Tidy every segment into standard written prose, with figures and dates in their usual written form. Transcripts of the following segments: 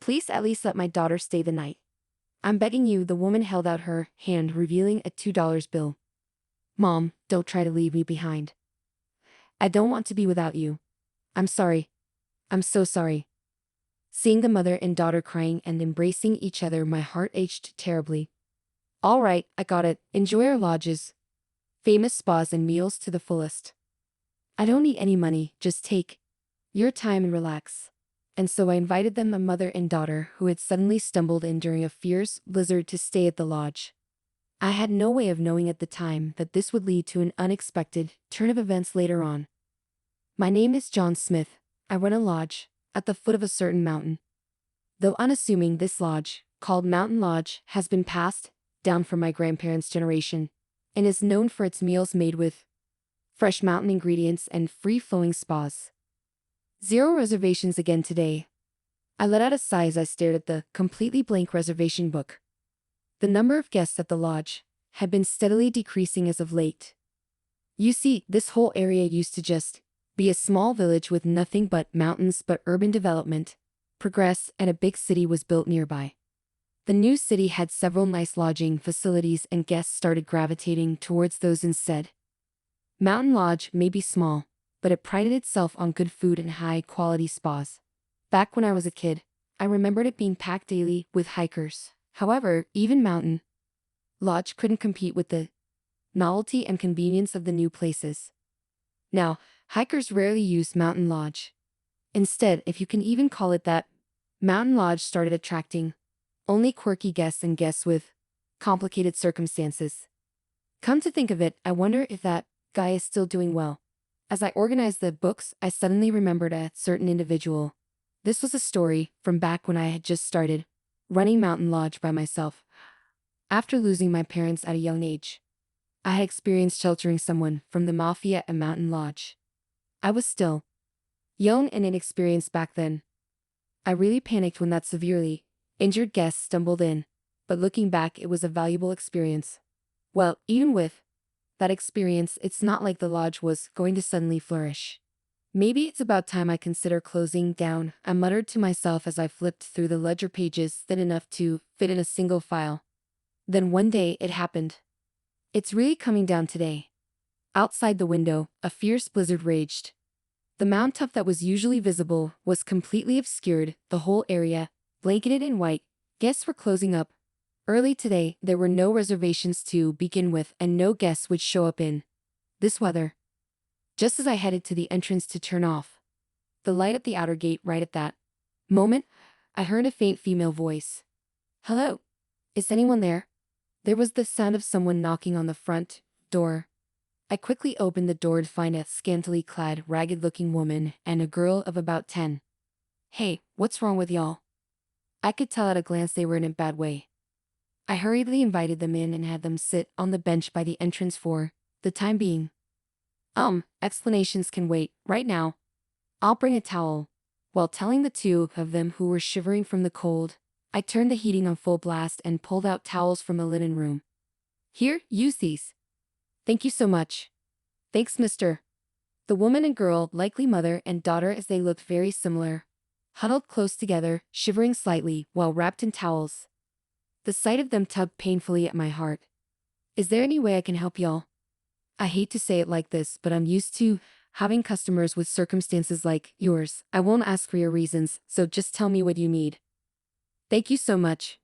Please at least let my daughter stay the night. I'm begging you. The woman held out her hand, revealing a $2 bill. Mom, don't try to leave me behind. I don't want to be without you. I'm sorry. I'm so sorry. Seeing the mother and daughter crying and embracing each other, my heart ached terribly. All right, I got it. Enjoy our lodges, famous spas and meals to the fullest. I don't need any money, just take your time and relax. And so I invited them, a mother and daughter who had suddenly stumbled in during a fierce blizzard, to stay at the lodge. I had no way of knowing at the time that this would lead to an unexpected turn of events later on. My name is John Smith. I run a lodge at the foot of a certain mountain. Though unassuming, this lodge, called Mountain Lodge, has been passed down from my grandparents' generation and is known for its meals made with fresh mountain ingredients and free-flowing spas. Zero reservations again today. I let out a sigh as I stared at the completely blank reservation book. The number of guests at the lodge had been steadily decreasing as of late. You see, this whole area used to just be a small village with nothing but mountains, but urban development progressed and a big city was built nearby. The new city had several nice lodging facilities and guests started gravitating towards those instead. Mountain Lodge may be small, but it prided itself on good food and high-quality spas. Back when I was a kid, I remembered it being packed daily with hikers. However, even Mountain Lodge couldn't compete with the novelty and convenience of the new places. Now, hikers rarely use Mountain Lodge. Instead, if you can even call it that, Mountain Lodge started attracting only quirky guests and guests with complicated circumstances. Come to think of it, I wonder if that guy is still doing well. As I organized the books, I suddenly remembered a certain individual. This was a story from back when I had just started running Mountain Lodge by myself. After losing my parents at a young age, I had experienced sheltering someone from the mafia at Mountain Lodge. I was still young and inexperienced back then. I really panicked when that severely injured guest stumbled in, but looking back, it was a valuable experience. Well, even with that experience, it's not like the lodge was going to suddenly flourish. Maybe it's about time I consider closing down, I muttered to myself as I flipped through the ledger pages thin enough to fit in a single file. Then one day it happened. It's really coming down today. Outside the window, a fierce blizzard raged. The mountaintop that was usually visible was completely obscured, the whole area blanketed in white. Guests were closing up. Early today, there were no reservations to begin with, and no guests would show up in this weather. Just as I headed to the entrance to turn off the light at the outer gate, right at that moment, I heard a faint female voice. Hello? Is anyone there? There was the sound of someone knocking on the front door. I quickly opened the door to find a scantily clad, ragged-looking woman and a girl of about 10. Hey, what's wrong with y'all? I could tell at a glance they were in a bad way. I hurriedly invited them in and had them sit on the bench by the entrance for the time being. Explanations can wait. Right now, I'll bring a towel. While telling the two of them, who were shivering from the cold, I turned the heating on full blast and pulled out towels from the linen room. Here, use these. Thank you so much. Thanks, mister. The woman and girl, likely mother and daughter as they looked very similar, huddled close together, shivering slightly while wrapped in towels. The sight of them tugged painfully at my heart. Is there any way I can help y'all? I hate to say it like this, but I'm used to having customers with circumstances like yours. I won't ask for your reasons, so just tell me what you need. Thank you so much.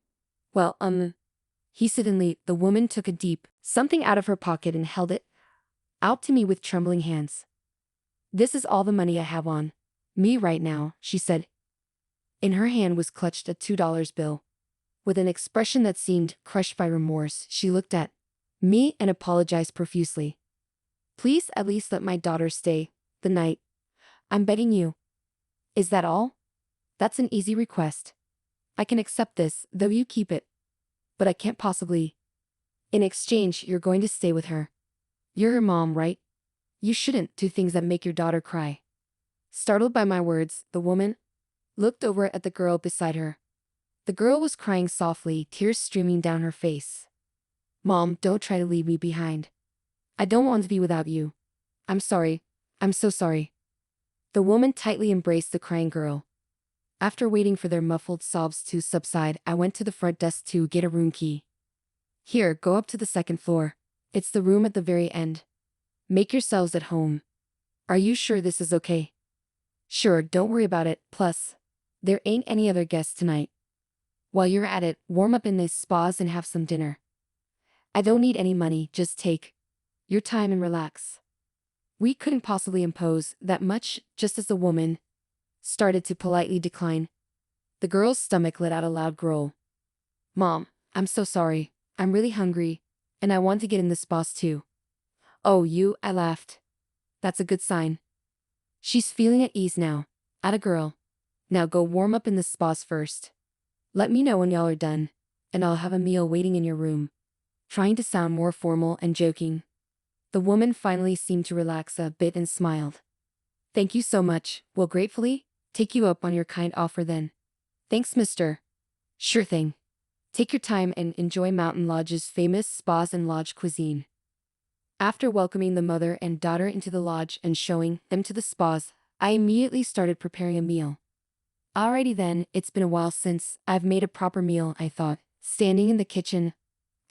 Well, hesitantly, the woman took a deep something out of her pocket and held it out to me with trembling hands. This is all the money I have on me right now, she said. In her hand was clutched a $2 bill. With an expression that seemed crushed by remorse, she looked at me and apologized profusely. Please at least let my daughter stay the night. I'm begging you. Is that all? That's an easy request. I can accept this, though you keep it. But I can't possibly. In exchange, you're going to stay with her. You're her mom, right? You shouldn't do things that make your daughter cry. Startled by my words, the woman looked over at the girl beside her. The girl was crying softly, tears streaming down her face. Mom, don't try to leave me behind. I don't want to be without you. I'm sorry. I'm so sorry. The woman tightly embraced the crying girl. After waiting for their muffled sobs to subside, I went to the front desk to get a room key. Here, go up to the second floor. It's the room at the very end. Make yourselves at home. Are you sure this is okay? Sure, don't worry about it. Plus, there ain't any other guests tonight. While you're at it, warm up in these spas and have some dinner. I don't need any money, just take your time and relax. We couldn't possibly impose that much. Just as the woman started to politely decline, the girl's stomach let out a loud growl. Mom, I'm so sorry. I'm really hungry, and I want to get in the spas too. Oh, I laughed. That's a good sign. She's feeling at ease now. Atta girl. Now go warm up in the spas first. Let me know when y'all are done, and I'll have a meal waiting in your room. Trying to sound more formal and joking, the woman finally seemed to relax a bit and smiled. Thank you so much. We'll gratefully take you up on your kind offer then. Thanks, mister. Sure thing. Take your time and enjoy Mountain Lodge's famous spas and lodge cuisine. After welcoming the mother and daughter into the lodge and showing them to the spas, I immediately started preparing a meal. Alrighty then, it's been a while since I've made a proper meal, I thought. Standing in the kitchen,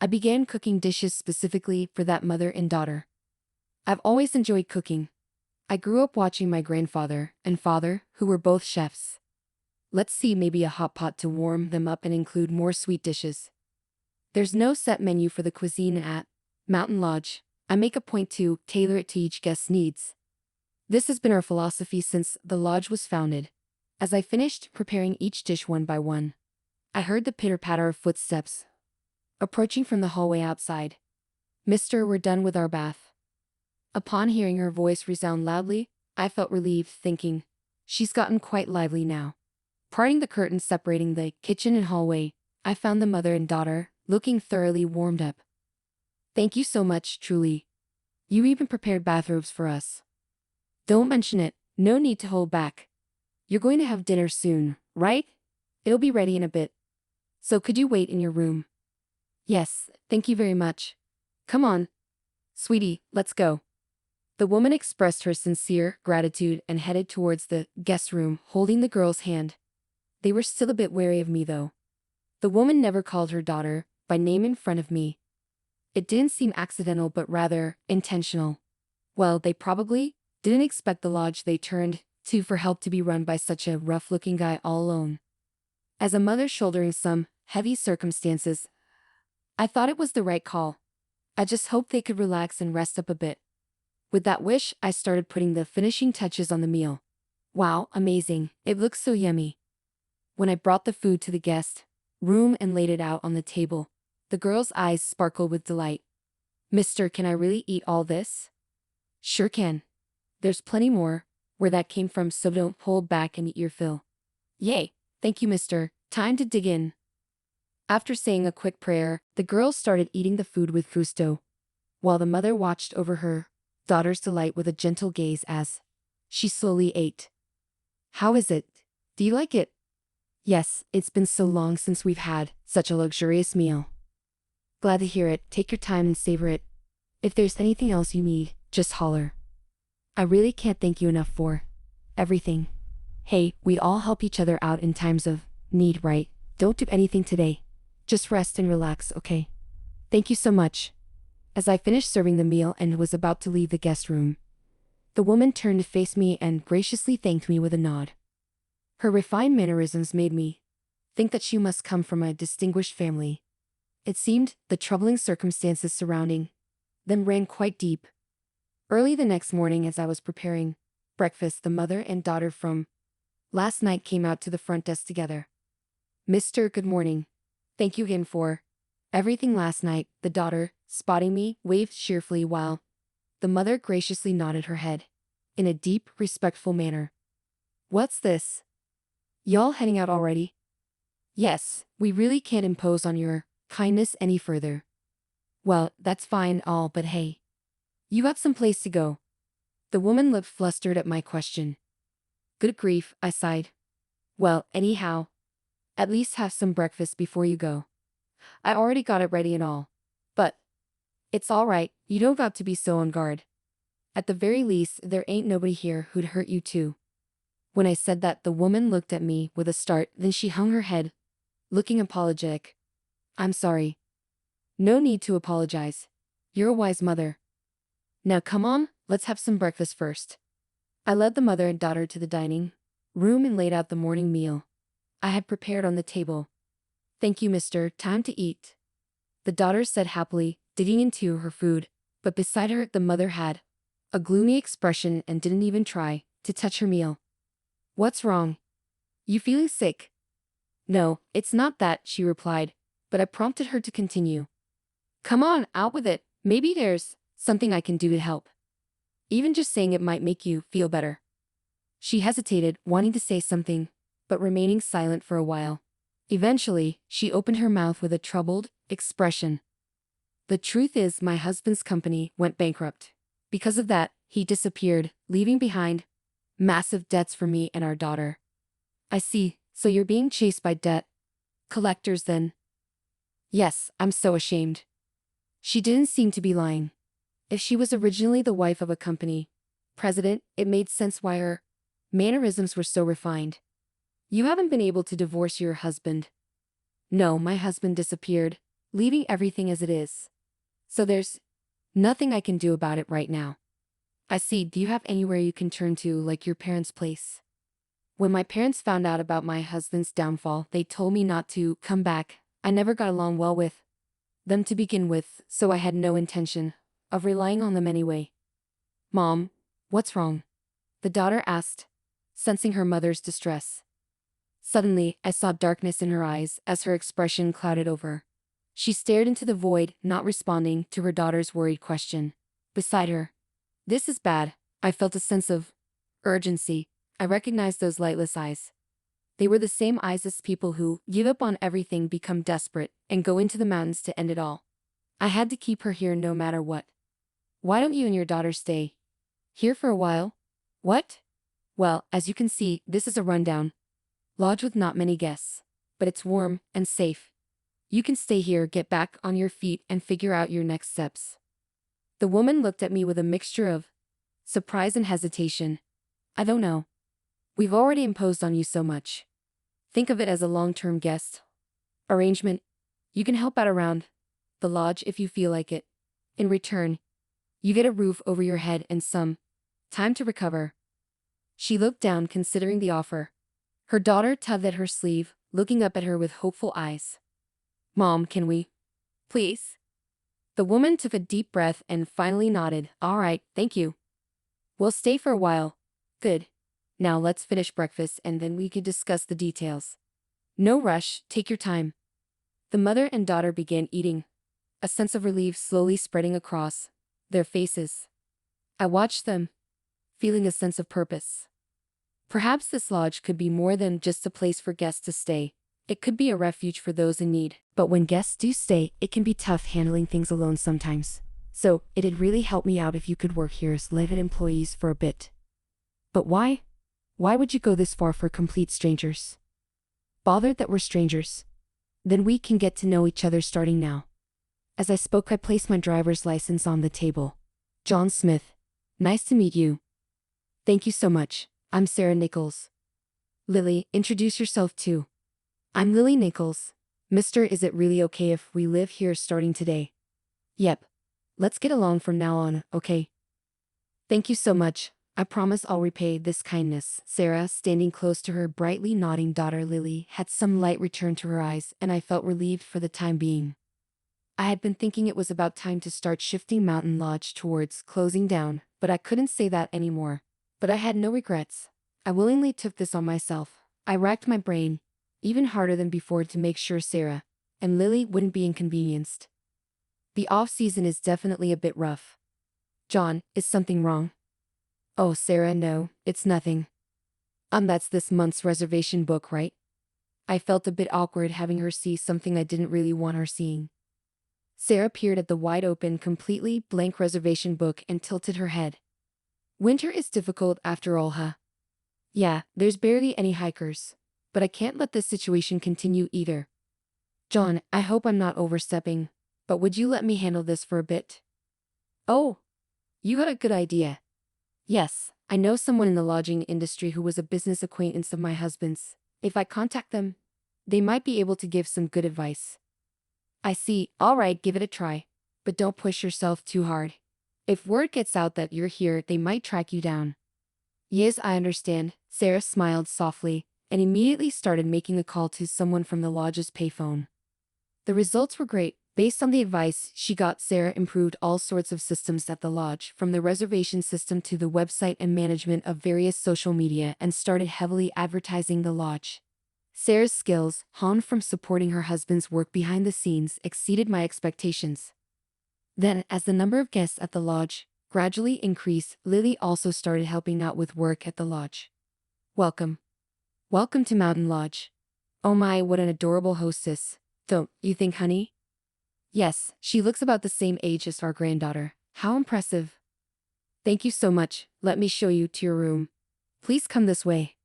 I began cooking dishes specifically for that mother and daughter. I've always enjoyed cooking. I grew up watching my grandfather and father, who were both chefs. Let's see, maybe a hot pot to warm them up and include more sweet dishes. There's no set menu for the cuisine at Mountain Lodge. I make a point to tailor it to each guest's needs. This has been our philosophy since the lodge was founded. As I finished preparing each dish one by one, I heard the pitter-patter of footsteps approaching from the hallway outside. Mister, we're done with our bath. Upon hearing her voice resound loudly, I felt relieved, thinking, she's gotten quite lively now. Parting the curtains separating the kitchen and hallway, I found the mother and daughter, looking thoroughly warmed up. Thank you so much, truly. You even prepared bathrobes for us. Don't mention it, no need to hold back. You're going to have dinner soon, right? It'll be ready in a bit. So could you wait in your room? Yes, thank you very much. Come on. Sweetie, let's go. The woman expressed her sincere gratitude and headed towards the guest room, holding the girl's hand. They were still a bit wary of me though. The woman never called her daughter by name in front of me. It didn't seem accidental but rather intentional. Well, they probably didn't expect the lodge they turned to for help to be run by such a rough-looking guy all alone. As a mother shouldering some heavy circumstances, I thought it was the right call. I just hoped they could relax and rest up a bit. With that wish, I started putting the finishing touches on the meal. Wow, amazing. It looks so yummy. When I brought the food to the guest room and laid it out on the table, the girl's eyes sparkled with delight. Mister, can I really eat all this? Sure can. There's plenty more where that came from, so don't hold back and eat your fill. Yay, thank you, mister. Time to dig in. After saying a quick prayer, the girl started eating the food with gusto, while the mother watched over her daughter's delight with a gentle gaze as she slowly ate. How is it? Do you like it? Yes, it's been so long since we've had such a luxurious meal. Glad to hear it. Take your time and savor it. If there's anything else you need, just holler. I really can't thank you enough for everything. Hey, we all help each other out in times of need, right? Don't do anything today. Just rest and relax, okay? Thank you so much. As I finished serving the meal and was about to leave the guest room, the woman turned to face me and graciously thanked me with a nod. Her refined mannerisms made me think that she must come from a distinguished family. It seemed the troubling circumstances surrounding them ran quite deep. Early the next morning, as I was preparing breakfast, the mother and daughter from last night came out to the front desk together. Mister, good morning. Thank you again for everything last night. The daughter, spotting me, waved cheerfully while the mother graciously nodded her head in a deep, respectful manner. What's this? Y'all heading out already? Yes, we really can't impose on your kindness any further. Well, that's fine all, but hey, you got some place to go. The woman looked flustered at my question. Good grief, I sighed. Well, anyhow, at least have some breakfast before you go. I already got it ready and all. But it's all right, you don't got to be so on guard. At the very least, there ain't nobody here who'd hurt you too. When I said that, the woman looked at me with a start, then she hung her head, looking apologetic. I'm sorry. No need to apologize. You're a wise mother. Now come on, let's have some breakfast first. I led the mother and daughter to the dining room and laid out the morning meal I had prepared on the table. Thank you, mister. Time to eat. The daughter said happily, digging into her food, but beside her, the mother had a gloomy expression and didn't even try to touch her meal. What's wrong? You feeling sick? No, it's not that, she replied, but I prompted her to continue. Come on, out with it. Maybe there's something I can do to help. Even just saying it might make you feel better. She hesitated, wanting to say something, but remaining silent for a while. Eventually, she opened her mouth with a troubled expression. The truth is, my husband's company went bankrupt. Because of that, he disappeared, leaving behind massive debts for me and our daughter. I see, so you're being chased by debt collectors then? Yes, I'm so ashamed. She didn't seem to be lying. If she was originally the wife of a company president, it made sense why her mannerisms were so refined. You haven't been able to divorce your husband? No, my husband disappeared, leaving everything as it is. So there's nothing I can do about it right now. I see. Do you have anywhere you can turn to, like your parents' place? When my parents found out about my husband's downfall, they told me not to come back. I never got along well with them to begin with, so I had no intention of relying on them anyway. Mom, what's wrong? The daughter asked, sensing her mother's distress. Suddenly, I saw darkness in her eyes as her expression clouded over. She stared into the void, not responding to her daughter's worried question. Beside her, this is bad. I felt a sense of urgency. I recognized those lightless eyes. They were the same eyes as people who give up on everything, become desperate, and go into the mountains to end it all. I had to keep her here no matter what. Why don't you and your daughter stay here for a while? What? Well, as you can see, this is a rundown lodge with not many guests, but it's warm and safe. You can stay here, get back on your feet, and figure out your next steps. The woman looked at me with a mixture of surprise and hesitation. I don't know. We've already imposed on you so much. Think of it as a long-term guest arrangement. You can help out around the lodge if you feel like it. In return, you get a roof over your head and some time to recover. She looked down, considering the offer. Her daughter tugged at her sleeve, looking up at her with hopeful eyes. Mom, can we? Please? The woman took a deep breath and finally nodded. All right, thank you. We'll stay for a while. Good. Now let's finish breakfast and then we could discuss the details. No rush, take your time. The mother and daughter began eating, a sense of relief slowly spreading across their faces. I watched them, feeling a sense of purpose. Perhaps this lodge could be more than just a place for guests to stay. It could be a refuge for those in need. But when guests do stay, it can be tough handling things alone sometimes. So, it'd really help me out if you could work here as live-in employees for a bit. But why? Why would you go this far for complete strangers? Bothered that we're strangers? Then we can get to know each other starting now. As I spoke, I placed my driver's license on the table. John Smith. Nice to meet you. Thank you so much. I'm Sarah Nichols. Lily, introduce yourself too. I'm Lily Nichols. Mister, is it really okay if we live here starting today? Yep. Let's get along from now on, okay? Thank you so much. I promise I'll repay this kindness. Sarah, standing close to her brightly nodding daughter Lily, had some light return to her eyes, and I felt relieved for the time being. I had been thinking it was about time to start shifting Mountain Lodge towards closing down, but I couldn't say that anymore. But I had no regrets. I willingly took this on myself. I racked my brain, even harder than before, to make sure Sarah and Lily wouldn't be inconvenienced. The off-season is definitely a bit rough. John, is something wrong? Oh, Sarah, no, it's nothing. That's this month's reservation book, right? I felt a bit awkward having her see something I didn't really want her seeing. Sarah peered at the wide-open, completely blank reservation book and tilted her head. Winter is difficult after all, huh? Yeah, there's barely any hikers. But I can't let this situation continue either. John, I hope I'm not overstepping, but would you let me handle this for a bit? Oh, you got a good idea. Yes, I know someone in the lodging industry who was a business acquaintance of my husband's. If I contact them, they might be able to give some good advice. I see, alright, give it a try. But don't push yourself too hard. If word gets out that you're here, they might track you down. Yes, I understand. Sarah smiled softly and immediately started making a call to someone from the lodge's payphone. The results were great. Based on the advice she got, Sarah improved all sorts of systems at the lodge, from the reservation system to the website and management of various social media, and started heavily advertising the lodge. Sarah's skills, honed from supporting her husband's work behind the scenes, exceeded my expectations. Then, as the number of guests at the lodge gradually increased, Lily also started helping out with work at the lodge. Welcome. Welcome to Mountain Lodge. Oh my, what an adorable hostess. Don't you think, honey? Yes, she looks about the same age as our granddaughter. How impressive. Thank you so much. Let me show you to your room. Please come this way.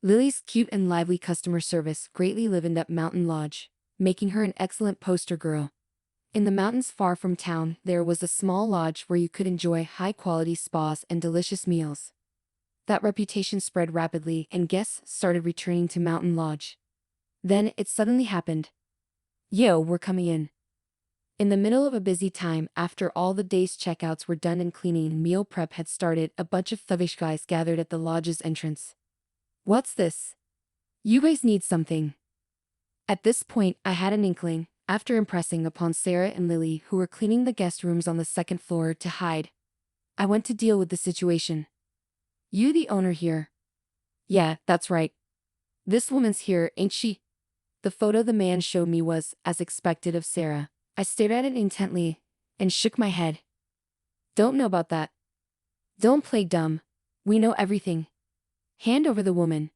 Lily's cute and lively customer service greatly livened up Mountain Lodge, making her an excellent poster girl. In the mountains far from town, there was a small lodge where you could enjoy high-quality spas and delicious meals. That reputation spread rapidly and guests started returning to Mountain Lodge. Then it suddenly happened. Yo, we're coming in. In the middle of a busy time, after all the day's checkouts were done and cleaning and meal prep had started, a bunch of thuggish guys gathered at the lodge's entrance. What's this? You guys need something. At this point, I had an inkling, after impressing upon Sarah and Lily, who were cleaning the guest rooms on the second floor, to hide. I went to deal with the situation. You the owner here? Yeah, that's right. This woman's here, ain't she? The photo the man showed me was, as expected, of Sarah. I stared at it intently and shook my head. Don't know about that. Don't play dumb. We know everything. Hand over the woman.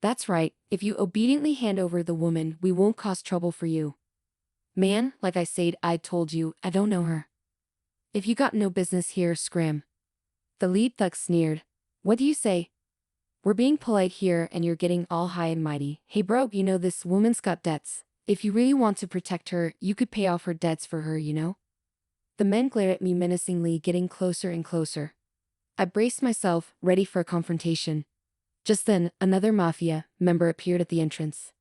That's right, if you obediently hand over the woman, we won't cause trouble for you. Man, like I said, I told you, I don't know her. If you got no business here, scram. The lead thug sneered. What do you say? We're being polite here and you're getting all high and mighty. Hey bro, you know this woman's got debts. If you really want to protect her, you could pay off her debts for her, you know? The men glared at me menacingly, getting closer and closer. I braced myself, ready for a confrontation. Just then, another mafia member appeared at the entrance.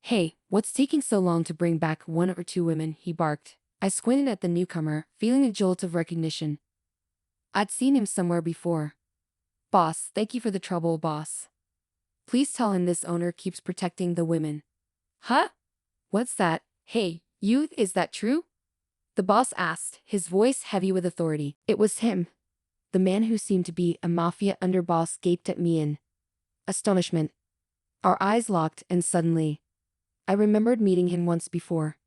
Hey, what's taking so long to bring back one or two women? He barked. I squinted at the newcomer, feeling a jolt of recognition. I'd seen him somewhere before. Boss, thank you for the trouble, boss. Please tell him this owner keeps protecting the women. Huh? What's that? Hey, you, is that true? The boss asked, his voice heavy with authority. It was him. The man who seemed to be a mafia underboss gaped at me in astonishment. Our eyes locked, and suddenly, I remembered meeting him once before.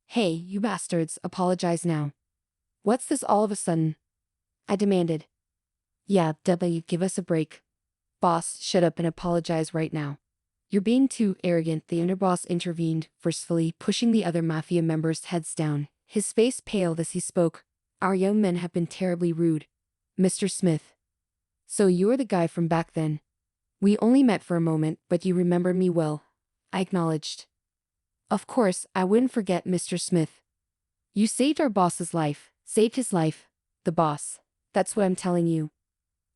Hey, you bastards, apologize now. What's this all of a sudden? I demanded. Yeah, W, give us a break. Boss, shut up and apologize right now. You're being too arrogant, the underboss intervened, forcefully pushing the other mafia members' heads down. His face paled as he spoke. Our young men have been terribly rude. Mr. Smith. So you're the guy from back then. We only met for a moment, but you remember me well. I acknowledged. Of course, I wouldn't forget, Mr. Smith. You saved our boss's life. Saved his life. The boss. That's what I'm telling you.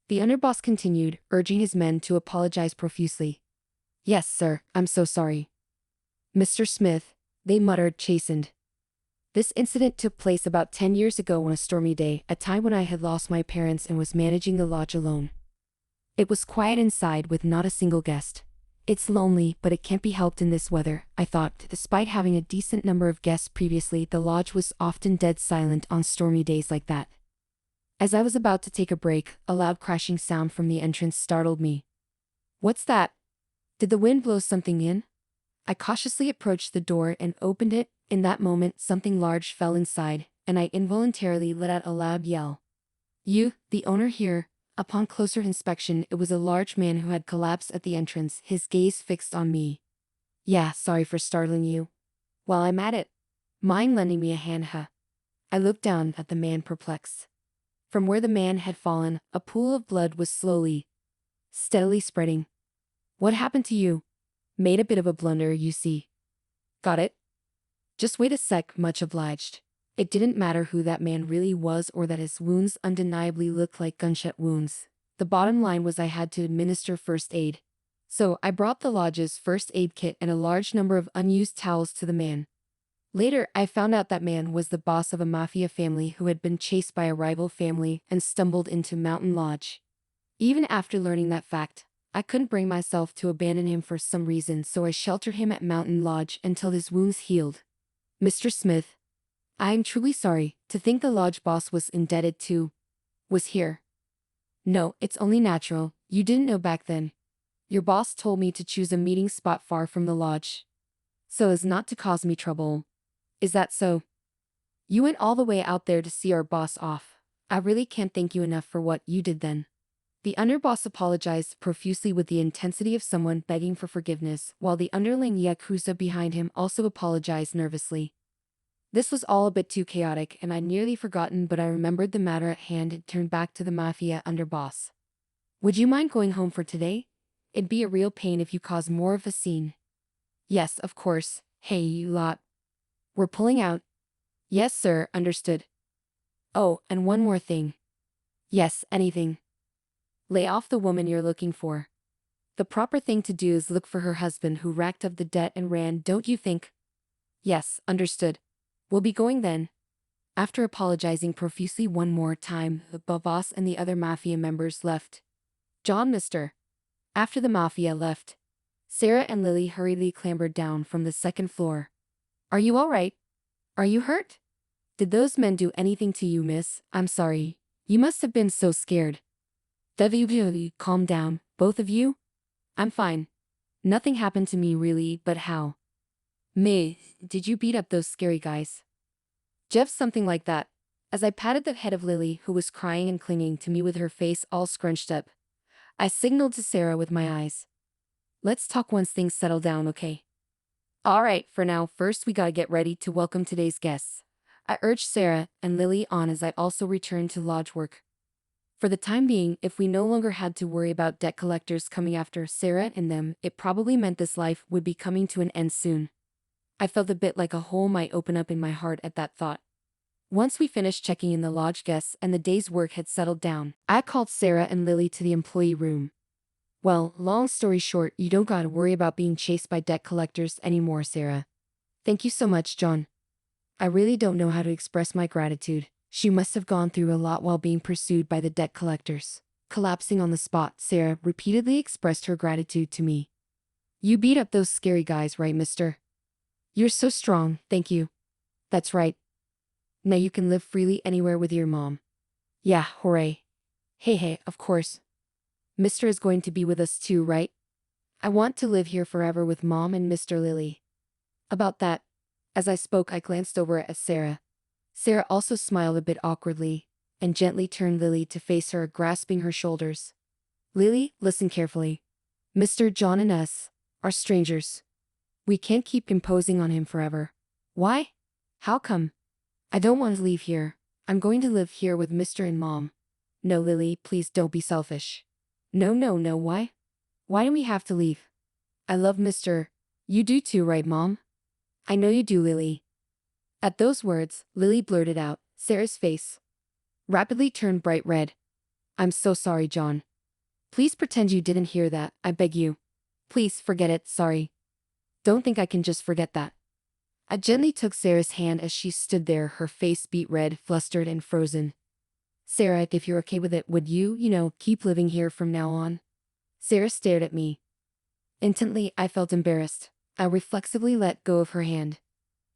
The underboss continued, urging his men to apologize profusely. Yes, sir, I'm so sorry. Mr. Smith, they muttered, chastened. This incident took place about 10 years ago on a stormy day, a time when I had lost my parents and was managing the lodge alone. It was quiet inside with not a single guest. It's lonely, but it can't be helped in this weather, I thought. Despite having a decent number of guests previously, the lodge was often dead silent on stormy days like that. As I was about to take a break, a loud crashing sound from the entrance startled me. What's that? Did the wind blow something in? I cautiously approached the door and opened it. In that moment, something large fell inside, and I involuntarily let out a loud yell. You, the owner here? Upon closer inspection, it was a large man who had collapsed at the entrance, his gaze fixed on me. Yeah, sorry for startling you. While I'm at it, mind lending me a hand, huh? I looked down at the man, perplexed. From where the man had fallen, a pool of blood was slowly, steadily spreading. What happened to you? Made a bit of a blunder, you see. Got it? Just wait a sec, much obliged. It didn't matter who that man really was or that his wounds undeniably looked like gunshot wounds. The bottom line was I had to administer first aid. So I brought the lodge's first aid kit and a large number of unused towels to the man. Later, I found out that man was the boss of a mafia family who had been chased by a rival family and stumbled into Mountain Lodge. Even after learning that fact, I couldn't bring myself to abandon him for some reason, so I sheltered him at Mountain Lodge until his wounds healed. Mr. Smith, I am truly sorry to think the lodge boss was indebted to was here. No, it's only natural. You didn't know back then. Your boss told me to choose a meeting spot far from the lodge, so as not to cause me trouble. Is that so? You went all the way out there to see our boss off. I really can't thank you enough for what you did then. The underboss apologized profusely with the intensity of someone begging for forgiveness, while the underling Yakuza behind him also apologized nervously. This was all a bit too chaotic, and I'd nearly forgotten, but I remembered the matter at hand and turned back to the mafia underboss. Would you mind going home for today? It'd be a real pain if you caused more of a scene. Yes, of course. Hey, you lot. We're pulling out. Yes, sir, understood. Oh, and one more thing. Yes, anything. Lay off the woman you're looking for. The proper thing to do is look for her husband who racked up the debt and ran, don't you think? Yes, understood. We'll be going then. After apologizing profusely one more time, the boss and the other mafia members left. John, mister. After the mafia left, Sarah and Lily hurriedly clambered down from the second floor. Are you all right? Are you hurt? Did those men do anything to you, miss? I'm sorry. You must have been so scared. Calm down, both of you. I'm fine. Nothing happened to me really, but how? May, did you beat up those scary guys? Jeff, something like that. As I patted the head of Lily, who was crying and clinging to me with her face all scrunched up, I signaled to Sarah with my eyes. Let's talk once things settle down, okay? All right, for now, first we gotta get ready to welcome today's guests. I urged Sarah and Lily on as I also returned to lodge work. For the time being, if we no longer had to worry about debt collectors coming after Sarah and them, it probably meant this life would be coming to an end soon. I felt a bit like a hole might open up in my heart at that thought. Once we finished checking in the lodge guests and the day's work had settled down, I called Sarah and Lily to the employee room. Well, long story short, you don't gotta worry about being chased by debt collectors anymore, Sarah. Thank you so much, John. I really don't know how to express my gratitude. She must have gone through a lot while being pursued by the debt collectors. Collapsing on the spot, Sarah repeatedly expressed her gratitude to me. You beat up those scary guys, right, mister? You're so strong, thank you. That's right. Now you can live freely anywhere with your mom. Yeah, hooray. Hey, of course. Mister is going to be with us too, right? I want to live here forever with Mom and Mr. Lily. About that, as I spoke, I glanced over at Sarah. Sarah also smiled a bit awkwardly, and gently turned Lily to face her, grasping her shoulders. Lily, listen carefully. Mr. John and us are strangers. We can't keep imposing on him forever. Why? How come? I don't want to leave here. I'm going to live here with Mr. and Mom. No, Lily, please don't be selfish. No, why? Why do we have to leave? I love Mr. You do too, right, Mom? I know you do, Lily. At those words, Lily blurted out. Sarah's face rapidly turned bright red. I'm so sorry, John. Please pretend you didn't hear that, I beg you. Please forget it, sorry. Don't think I can just forget that. I gently took Sarah's hand as she stood there, her face beet red, flustered and frozen. Sarah, if you're okay with it, would you, keep living here from now on? Sarah stared at me. Instantly, I felt embarrassed. I reflexively let go of her hand.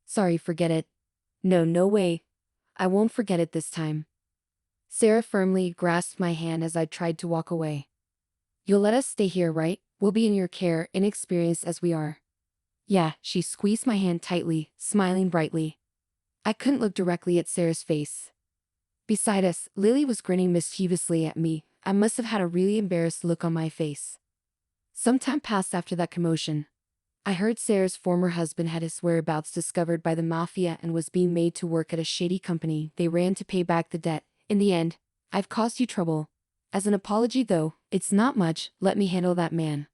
Sorry, forget it. No way. I won't forget it this time. Sarah firmly grasped my hand as I tried to walk away. You'll let us stay here, right? We'll be in your care, inexperienced as we are. Yeah, she squeezed my hand tightly, smiling brightly. I couldn't look directly at Sarah's face. Beside us, Lily was grinning mischievously at me. I must have had a really embarrassed look on my face. Some time passed after that commotion. I heard Sarah's former husband had his whereabouts discovered by the mafia and was being made to work at a shady company. They ran to pay back the debt. In the end, I've caused you trouble. As an apology though, it's not much, let me handle that man.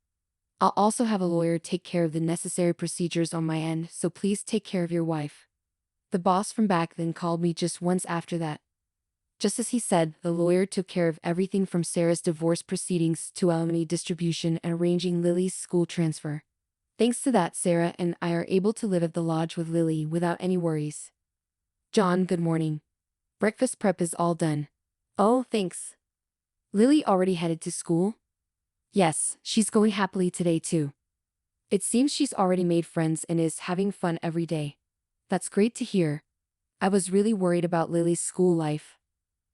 I'll also have a lawyer take care of the necessary procedures on my end, so please take care of your wife. The boss from back then called me just once after that. Just as he said, the lawyer took care of everything from Sarah's divorce proceedings to alimony distribution and arranging Lily's school transfer. Thanks to that, Sarah and I are able to live at the lodge with Lily without any worries. John, good morning. Breakfast prep is all done. Oh, thanks. Lily already headed to school? Yes, she's going happily today too. It seems she's already made friends and is having fun every day. That's great to hear. I was really worried about Lily's school life,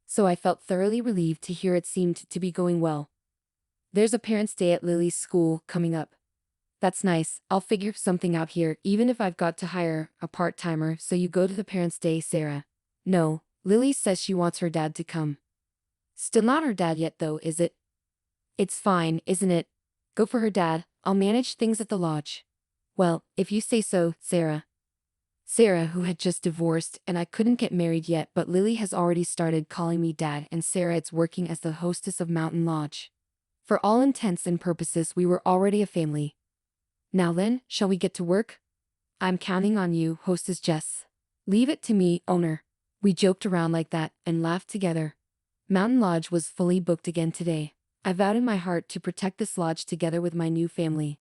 so I felt thoroughly relieved to hear it seemed to be going well. There's a parents' day at Lily's school coming up. That's nice. I'll figure something out here, even if I've got to hire a part-timer. So you go to the parents' day, Sarah? No, Lily says she wants her dad to come. Still not her dad yet though, is it? It's fine, isn't it? Go for her dad, I'll manage things at the lodge. Well, if you say so, Sarah. Sarah, who had just divorced, and I couldn't get married yet, but Lily has already started calling me dad, and Sarah is working as the hostess of Mountain Lodge. For all intents and purposes, we were already a family. Now then, shall we get to work? I'm counting on you, hostess Jess. Leave it to me, owner. We joked around like that and laughed together. Mountain Lodge was fully booked again today. I vowed in my heart to protect this lodge together with my new family.